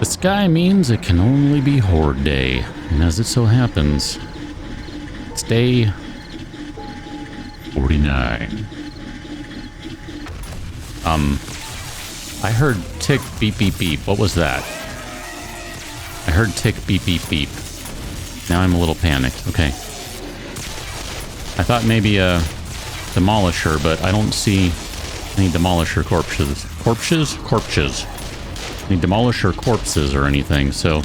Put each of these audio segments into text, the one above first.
The sky means it can only be Horde Day, and as it so happens, it's day 49. I heard tick beep beep beep. What was that? I heard tick beep beep beep. Now I'm a little panicked. Okay. I thought maybe a demolisher, but I don't see any demolisher corpses. Corpses. Any demolisher corpses or anything, so...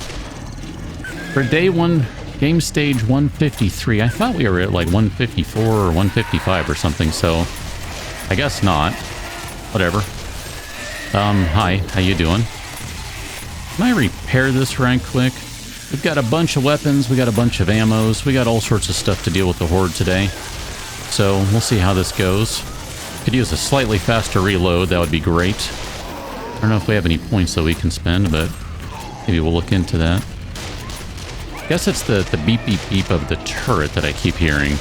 For day 1, game stage 153, I thought we were at like 154 or 155 or something, so... I guess not. Whatever. Hi, how you doing? Can I repair this right quick? We've got a bunch of weapons, we got a bunch of ammos, we got all sorts of stuff to deal with the Horde today. So, we'll see how this goes. Could use a slightly faster reload, that would be great. I don't know if we have any points that we can spend, but maybe we'll look into that. I guess it's the beep beep beep of the turret that I keep hearing.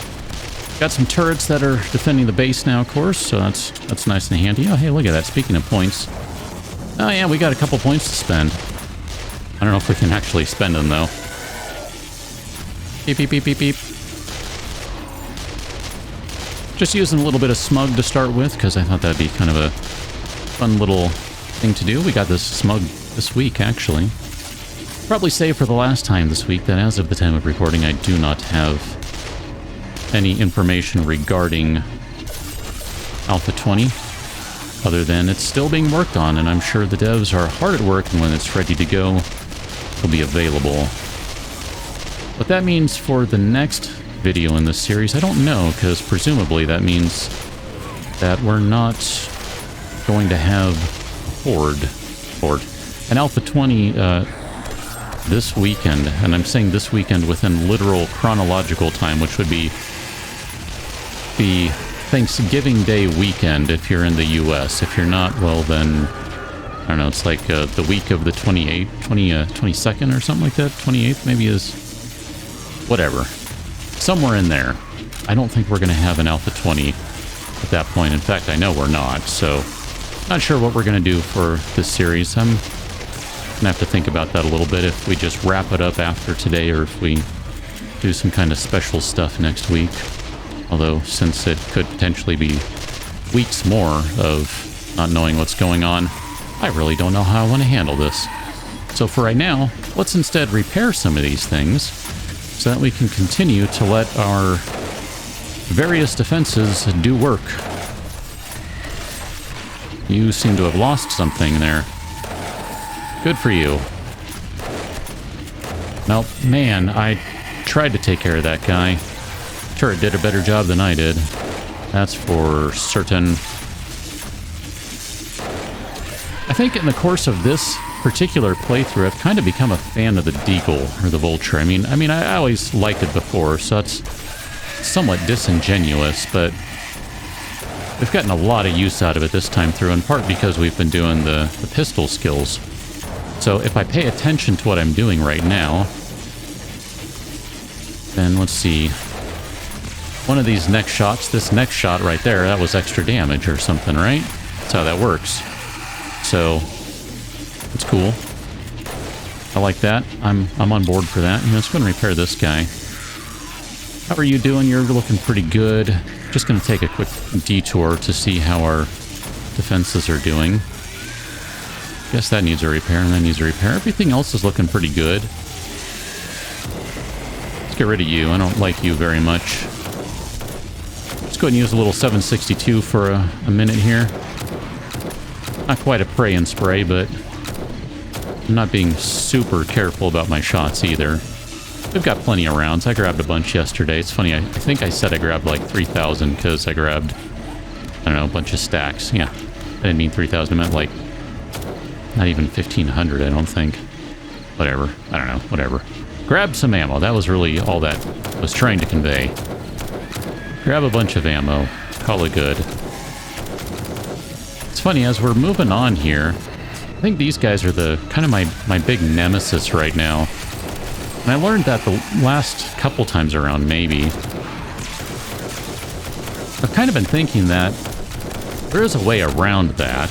Got some turrets that are defending the base now, of course, so that's nice and handy. Oh, hey, look at that. Speaking of points. Oh, yeah, we got a couple points to spend. I don't know if we can actually spend them, though. Beep, beep, beep, beep, beep. Just using a little bit of smug to start with, because I thought that'd be kind of a fun little thing to do. We got this smug this week, actually. Probably save for the last time this week that as of the time of recording, I do not have any information regarding Alpha 20, other than it's still being worked on, and I'm sure the devs are hard at work, and when it's ready to go, it'll be available. What that means for the next video in this series, I don't know, because presumably that means that we're not going to have Horde. And Alpha 20 this weekend, and I'm saying this weekend within literal chronological time, which would be the Thanksgiving Day weekend if you're in the US. If you're not, well then, I don't know, it's like the week of the 22nd or something like that. 28th maybe is, whatever. Somewhere in there. I don't think we're going to have an Alpha 20 at that point. In fact, I know we're not, so not sure what we're going to do for this series. I'm going to have to think about that a little bit, if we just wrap it up after today or if we do some kind of special stuff next week. Although, since it could potentially be weeks more of not knowing what's going on, I really don't know how I want to handle this. So for right now, let's instead repair some of these things so that we can continue to let our various defenses do work. You seem to have lost something there. Good for you. Well, man, I tried to take care of that guy. Turret did a better job than I did. That's for certain. I think in the course of this particular playthrough, I've kind of become a fan of the Deagle, or the Vulture. I mean, I always liked it before, so that's somewhat disingenuous, but we've gotten a lot of use out of it this time through, in part because we've been doing the pistol skills. So if I pay attention to what I'm doing right now, then let's see. One of these next shots, this next shot right there, that was extra damage or something, right? That's how that works. So, it's cool. I like that. I'm on board for that. Let's go and repair this guy. How are you doing? You're looking pretty good. Just going to take a quick detour to see how our defenses are doing. Guess that needs a repair, and that needs a repair. Everything else is looking pretty good. Let's get rid of you. I don't like you very much. Let's go ahead and use a little 762 for a minute here. Not quite a pray and spray, but I'm not being super careful about my shots either. We've got plenty of rounds. I grabbed a bunch yesterday. It's funny, I think I said I grabbed like 3,000 because I grabbed, I don't know, a bunch of stacks. Yeah, I didn't mean 3,000. I meant like not even 1,500, I don't think. Whatever. I don't know. Whatever. Grab some ammo. That was really all that was trying to convey. Grab a bunch of ammo. Call it good. It's funny, as we're moving on here, I think these guys are the kind of my big nemesis right now. And I learned that the last couple times around, maybe. I've kind of been thinking that there is a way around that.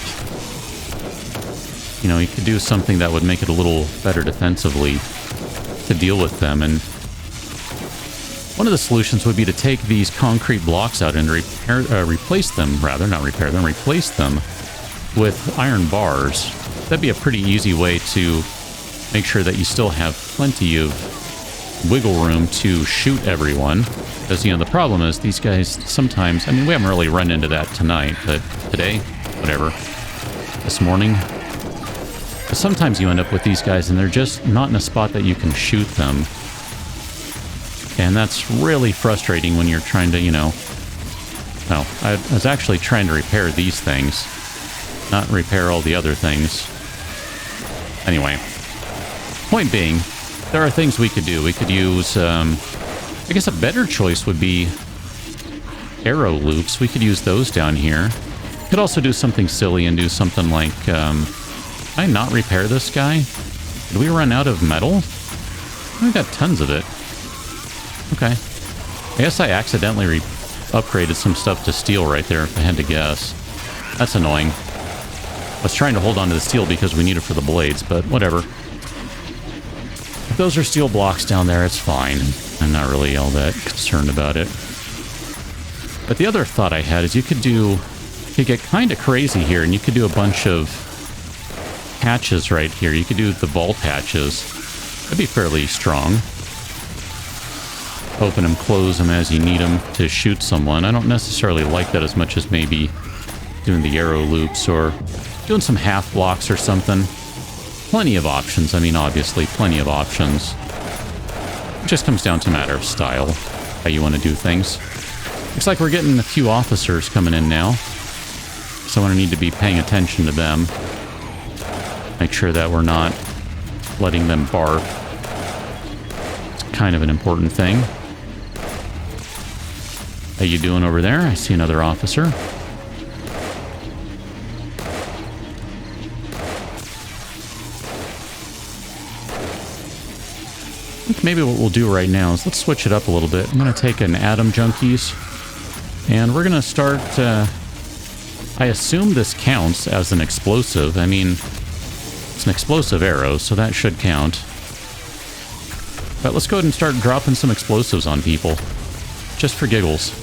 you know, you could do something that would make it a little better defensively to deal with them. And one of the solutions would be to take these concrete blocks out and replace them with iron bars. That'd be a pretty easy way to make sure that you still have plenty of wiggle room to shoot everyone. Because, you know, the problem is these guys sometimes, I mean, we haven't really run into that tonight, but today, whatever, this morning, but sometimes you end up with these guys and they're just not in a spot that you can shoot them. And that's really frustrating when you're trying to, you know... No, I was actually trying to repair these things, not repair all the other things. Anyway, point being, there are things we could do. We could use, I guess a better choice would be arrow loops. We could use those down here. Could also do something silly and do something like, can I not repair this guy? Did we run out of metal? We've got tons of it. Okay. I guess I accidentally upgraded some stuff to steel right there, if I had to guess. That's annoying. I was trying to hold on to the steel because we need it for the blades, but whatever. If those are steel blocks down there, it's fine. I'm not really all that concerned about it. But the other thought I had is you could get kind of crazy here, and you could do a bunch of hatches right here. You could do the vault hatches. That'd be fairly strong. Open them, close them as you need them to shoot someone. I don't necessarily like that as much as maybe doing the arrow loops or doing some half blocks or something. Plenty of options. I mean, obviously, plenty of options. It just comes down to a matter of style, how you want to do things. Looks like we're getting a few officers coming in now. So I need to be paying attention to them. Make sure that we're not letting them barf. It's kind of an important thing. How you doing over there? I see another officer. I think maybe what we'll do right now is let's switch it up a little bit. I'm going to take an Atom Junkies, and we're going to start... I assume this counts as an explosive. I mean, it's an explosive arrow, so that should count. But let's go ahead and start dropping some explosives on people. Just for giggles.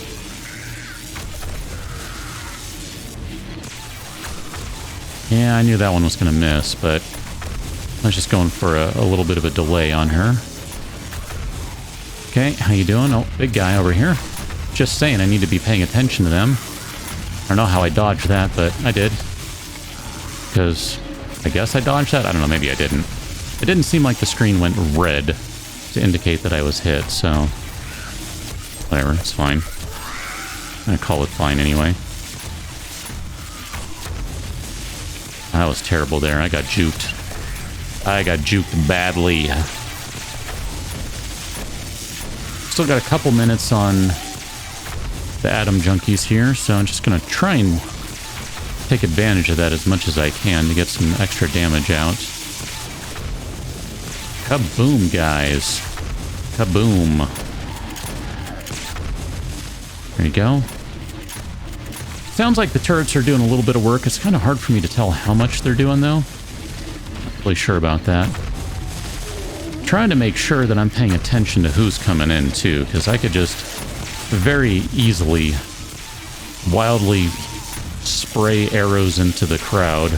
Yeah, I knew that one was going to miss, but I was just going for a little bit of a delay on her. Okay, how you doing? Oh, big guy over here. Just saying, I need to be paying attention to them. I don't know how I dodged that, but I did. Because I guess I dodged that? I don't know, maybe I didn't. It didn't seem like the screen went red to indicate that I was hit, so... whatever, it's fine. I'm gonna call it fine anyway. That was terrible there. I got juked. I got juked badly. Still got a couple minutes on the Atom Junkies here, so I'm just going to try and take advantage of that as much as I can to get some extra damage out. Kaboom, guys. Kaboom. There you go. Sounds like the turrets are doing a little bit of work. It's kind of hard for me to tell how much they're doing, though. Not really sure about that. Trying to make sure that I'm paying attention to who's coming in, too, because I could just very easily wildly spray arrows into the crowd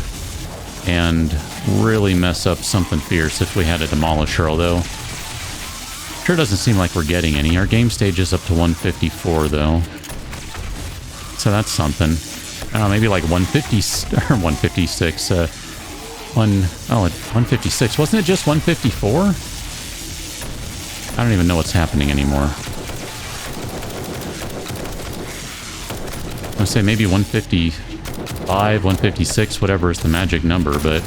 and really mess up something fierce if we had a demolisher, although sure doesn't seem like we're getting any. Our game stage is up to 154, though. So that's something. I don't know, maybe like 150 or 156. 156. Wasn't it just 154? I don't even know what's happening anymore. I would say maybe 155, 156, whatever is the magic number, but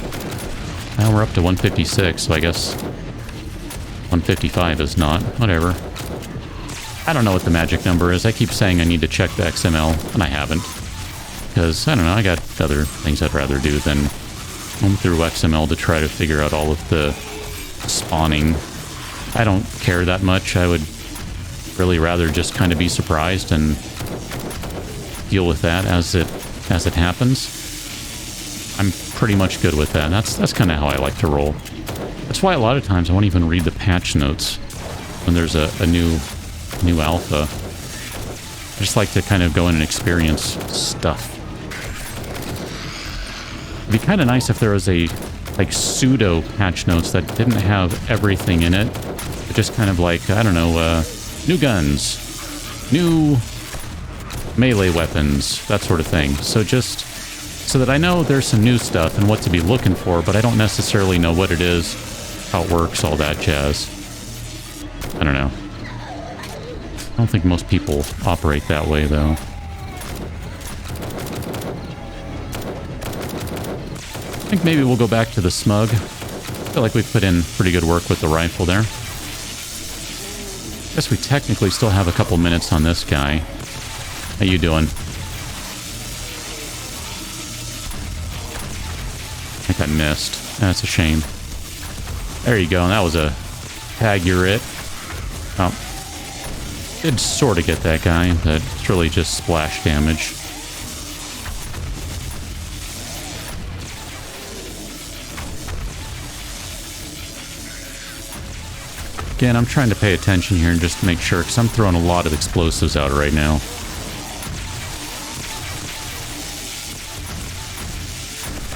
now we're up to 156, so I guess 155 is not. Whatever. I don't know what the magic number is. I keep saying I need to check the XML, and I haven't. Because, I don't know, I got other things I'd rather do than comb through XML to try to figure out all of the spawning. I don't care that much. I would really rather just kind of be surprised and deal with that as it happens. I'm pretty much good with that. That's kind of how I like to roll. That's why a lot of times I won't even read the patch notes when there's a new alpha. I just like to kind of go in and experience stuff. It'd be kind of nice if there was a like pseudo patch notes that didn't have everything in it. But just kind of like, I don't know, new guns, new melee weapons, that sort of thing. So just so that I know there's some new stuff and what to be looking for, but I don't necessarily know what it is, how it works, all that jazz. I don't know. I don't think most people operate that way, though. I think maybe we'll go back to the smug. I feel like we've put in pretty good work with the rifle there. Guess we technically still have a couple minutes on this guy. How you doing? I think I missed. That's a shame. There you go. And that was a accurate. Oh. Did sort of get that guy, but it's really just splash damage. Again, I'm trying to pay attention here and just make sure, because I'm throwing a lot of explosives out right now.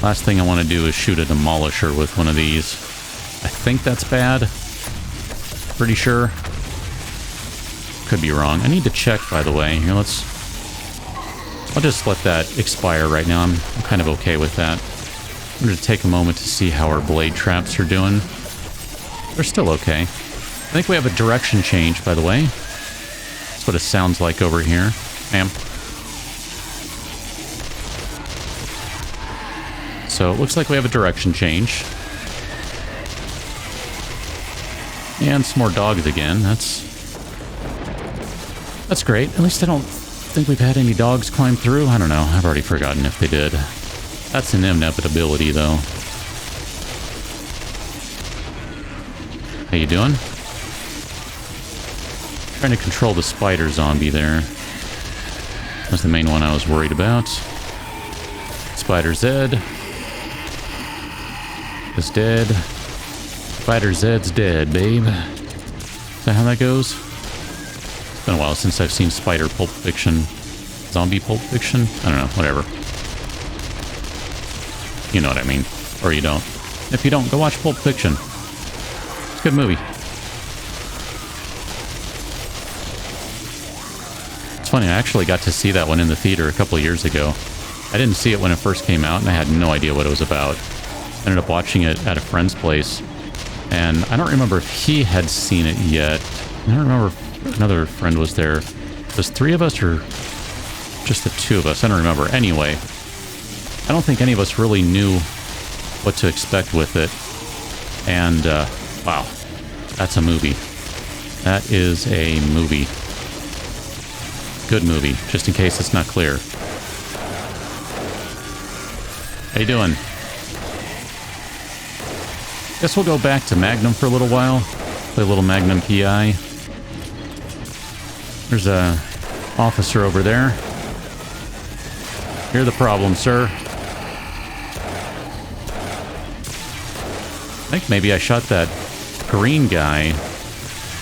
Last thing I want to do is shoot a demolisher with one of these. I think that's bad. Pretty sure. Could be wrong. I need to check, by the way. Here, I'll just let that expire right now. I'm kind of okay with that. I'm going to take a moment to see how our blade traps are doing. They're still okay. I think we have a direction change, by the way. That's what it sounds like over here. Ma'am. So it looks like we have a direction change. And some more dogs again. That's great. At least I don't think we've had any dogs climb through. I don't know. I've already forgotten if they did. That's an inevitability, though. How you doing? Trying to control the spider zombie there. That's the main one I was worried about. Spider Zed is dead. Spider Zed's dead, babe. Is that how that goes? It's been a while since I've seen Spider Pulp Fiction. Zombie Pulp Fiction? I don't know, whatever. You know what I mean. Or you don't. If you don't, go watch Pulp Fiction. It's a good movie. It's funny, I actually got to see that one in the theater a couple of years ago. I didn't see it when it first came out, and I had no idea what it was about. I ended up watching it at a friend's place, and I don't remember if he had seen it yet. I don't remember if another friend was there. Was 3 of us or just the 2 of us? I don't remember. Anyway, I don't think any of us really knew what to expect with it. And, wow, that's a movie. That is a movie. Good movie, just in case it's not clear. How you doing? Guess we'll go back to Magnum for a little while. Play a little Magnum PI. There's a officer over there. You're the problem, sir. I think maybe I shot that green guy.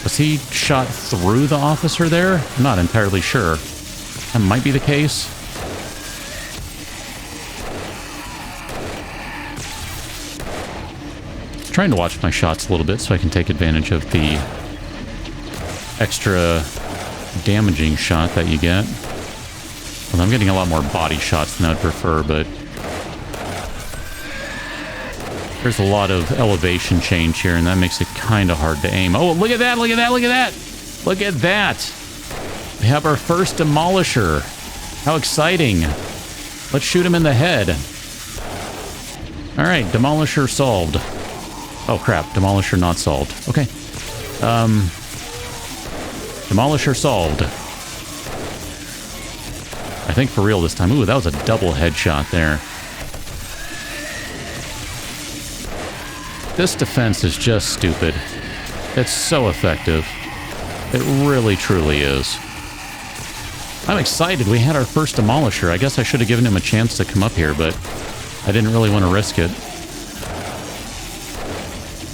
Was he shot through the officer there? I'm not entirely sure. That might be the case. I'm trying to watch my shots a little bit so I can take advantage of the extra damaging shot that you get. Well, I'm getting a lot more body shots than I'd prefer, but there's a lot of elevation change here, and that makes it kind of hard to aim. Oh, look at that, look at that, look at that! Look at that! We have our first demolisher. How exciting. Let's shoot him in the head. Alright, demolisher solved. Oh crap, demolisher not solved. Okay. Demolisher solved. I think for real this time. Ooh, that was a double headshot there. This defense is just stupid. It's so effective. It really, truly is. I'm excited. We had our first demolisher. I guess I should have given him a chance to come up here, but I didn't really want to risk it.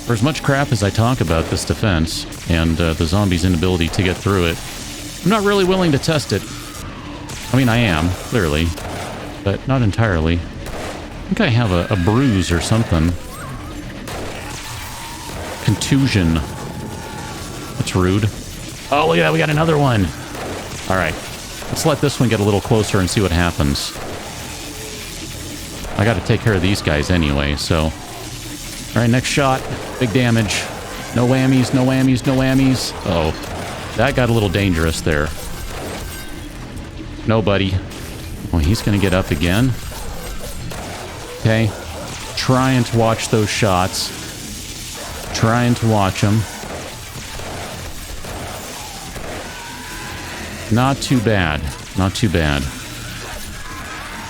For as much crap as I talk about this defense and the zombies' inability to get through it, I'm not really willing to test it. I mean, I am, clearly, but not entirely. I think I have a bruise or something. Contusion. That's rude. Oh, look at that, we got another one. All right, let's let this one get a little closer and see what happens. I got to take care of these guys anyway, so... All right, next shot. Big damage. No whammies, no whammies, no whammies. Uh oh, that got a little dangerous there. No, buddy. Oh, he's going to get up again. Okay. Trying to watch those shots. Trying to watch them. Not too bad. Not too bad.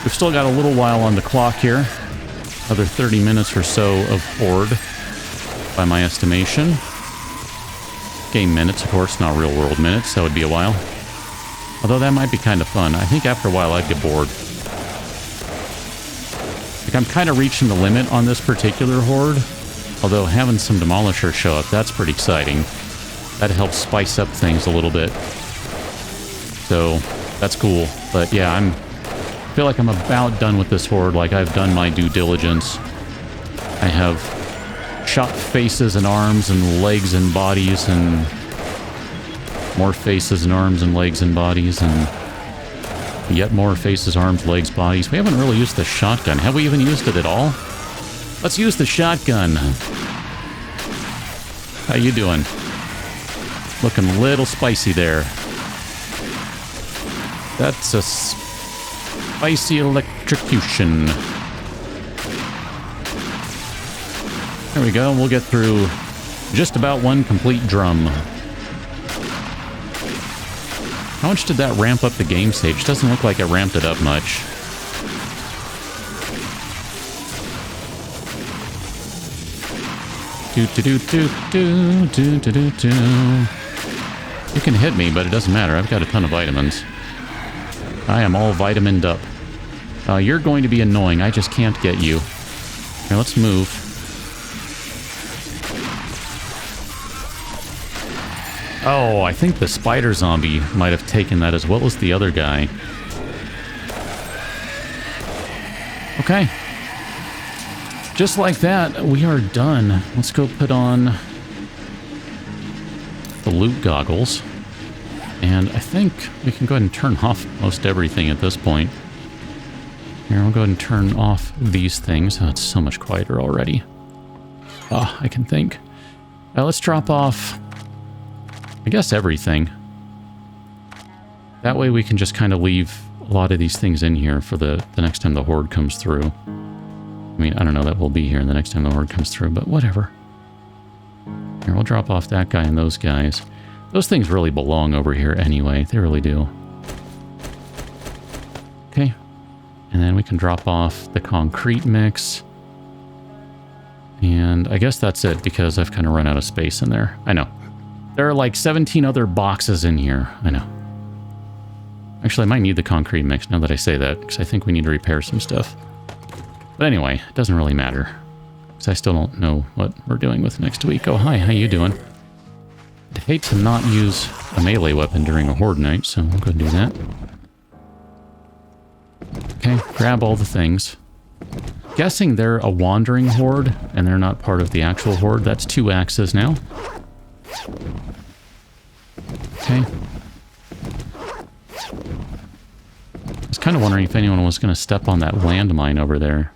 We've still got a little while on the clock here. Another 30 minutes or so of Horde, by my estimation. Game minutes, of course, not real world minutes. That would be a while. Although that might be kind of fun. I think after a while I'd get bored. Like, I'm kind of reaching the limit on this particular Horde. Although having some Demolishers show up, that's pretty exciting. That helps spice up things a little bit. So, that's cool. But yeah, I feel like I'm about done with this Horde. Like, I've done my due diligence. I have shot faces and arms and legs and bodies and more faces and arms and legs and bodies and yet more faces, arms, legs, bodies. We haven't really used the shotgun. Have we even used it at all? Let's use the shotgun. How you doing? Looking a little spicy there. That's a spicy electrocution. There we go. We'll get through just about one complete drum. How much did that ramp up the game stage? Doesn't look like it ramped it up much. You can hit me, but it doesn't matter. I've got a ton of vitamins. I am all vitamined up. You're going to be annoying. I just can't get you. Here, let's move. Oh, I think the spider zombie might have taken that as well as the other guy. Okay. Just like that, we are done. Let's go put on the loot goggles. And I think we can go ahead and turn off most everything at this point. Here, we'll go ahead and turn off these things. Oh, it's so much quieter already. Oh, I can think. Let's drop off, I guess, everything. That way we can just kind of leave a lot of these things in here for the next time the Horde comes through. I mean, I don't know that we'll be here the next time the Horde comes through, but whatever. Here, we'll drop off that guy and those guys. Those things really belong over here anyway. They really do. Okay. And then we can drop off the concrete mix. And I guess that's it, because I've kind of run out of space in there. I know. There are like 17 other boxes in here. I know. Actually, I might need the concrete mix now that I say that, because I think we need to repair some stuff. But anyway, it doesn't really matter, because I still don't know what we're doing with next week. Oh, hi, how you doing? I'd hate to not use a melee weapon during a Horde night, so we'll go do that. Okay, grab all the things. Guessing they're a wandering Horde, and they're not part of the actual Horde. That's 2 axes now. Okay. I was kind of wondering if anyone was going to step on that landmine over there.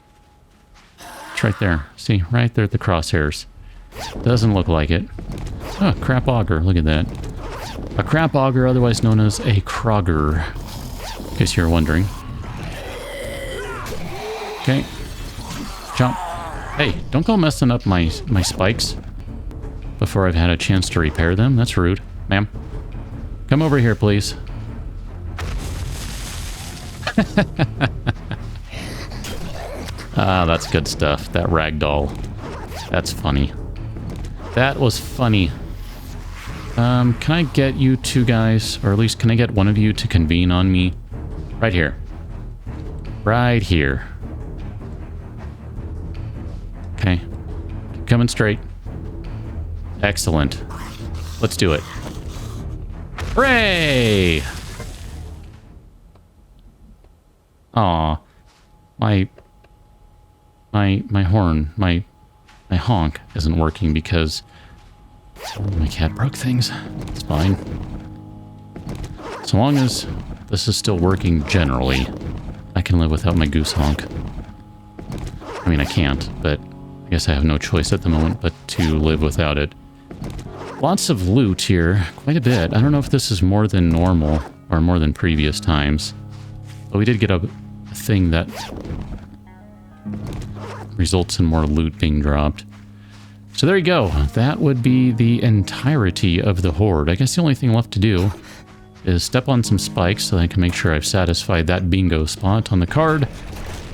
It's right there. See, right there at the crosshairs. Doesn't look like it. Oh, crap auger. Look at that. A crap auger, otherwise known as a Krogger. In case you're wondering. Okay. Jump. Hey, don't go messing up my spikes before I've had a chance to repair them. That's rude. Ma'am. Come over here, please. Ah, that's good stuff. That ragdoll. That's funny. That was funny. Can I get you 2 guys, or at least can I get one of you to convene on me? Right here. Right here. coming straight. Excellent. Let's do it. Hooray! Aw. My horn, my honk isn't working because my cat broke things. It's fine. So long as this is still working generally, I can live without my goose honk. I mean, I can't, but I guess I have no choice at the moment but to live without it. Lots of loot here, quite a bit. I don't know if this is more than normal or more than previous times. But we did get a thing that results in more loot being dropped. So there you go. That would be the entirety of the Horde. I guess the only thing left to do is step on some spikes so that I can make sure I've satisfied that bingo spot on the card,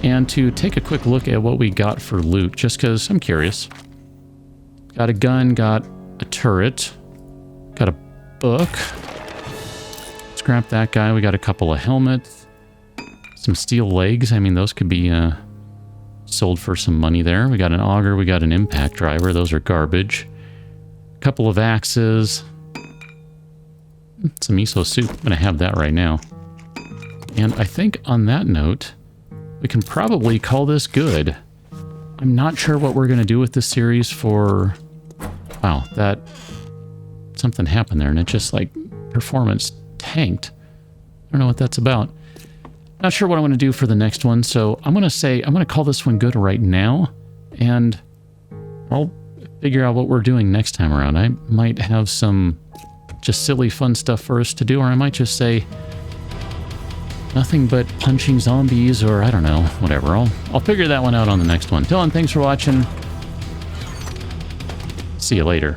and to take a quick look at what we got for loot, just because I'm curious. Got a gun, got a turret, got a book. Scrap that guy. We got a couple of helmets, some steel legs. I mean, those could be sold for some money there. We got an auger, we got an impact driver. Those are garbage. A couple of axes. Some miso soup. I'm going to have that right now. And I think on that note, we can probably call this good. I'm not sure what we're going to do with this series for... Wow, that... Something happened there, and it just, like, performance tanked. I don't know what that's about. Not sure what I'm going to do for the next one, so I'm going to call this one good right now, and I'll figure out what we're doing next time around. I might have some just silly fun stuff for us to do, or I might just say nothing but punching zombies, or I don't know, whatever. I'll figure that one out on the next one. Dylan, thanks for watching. See you later.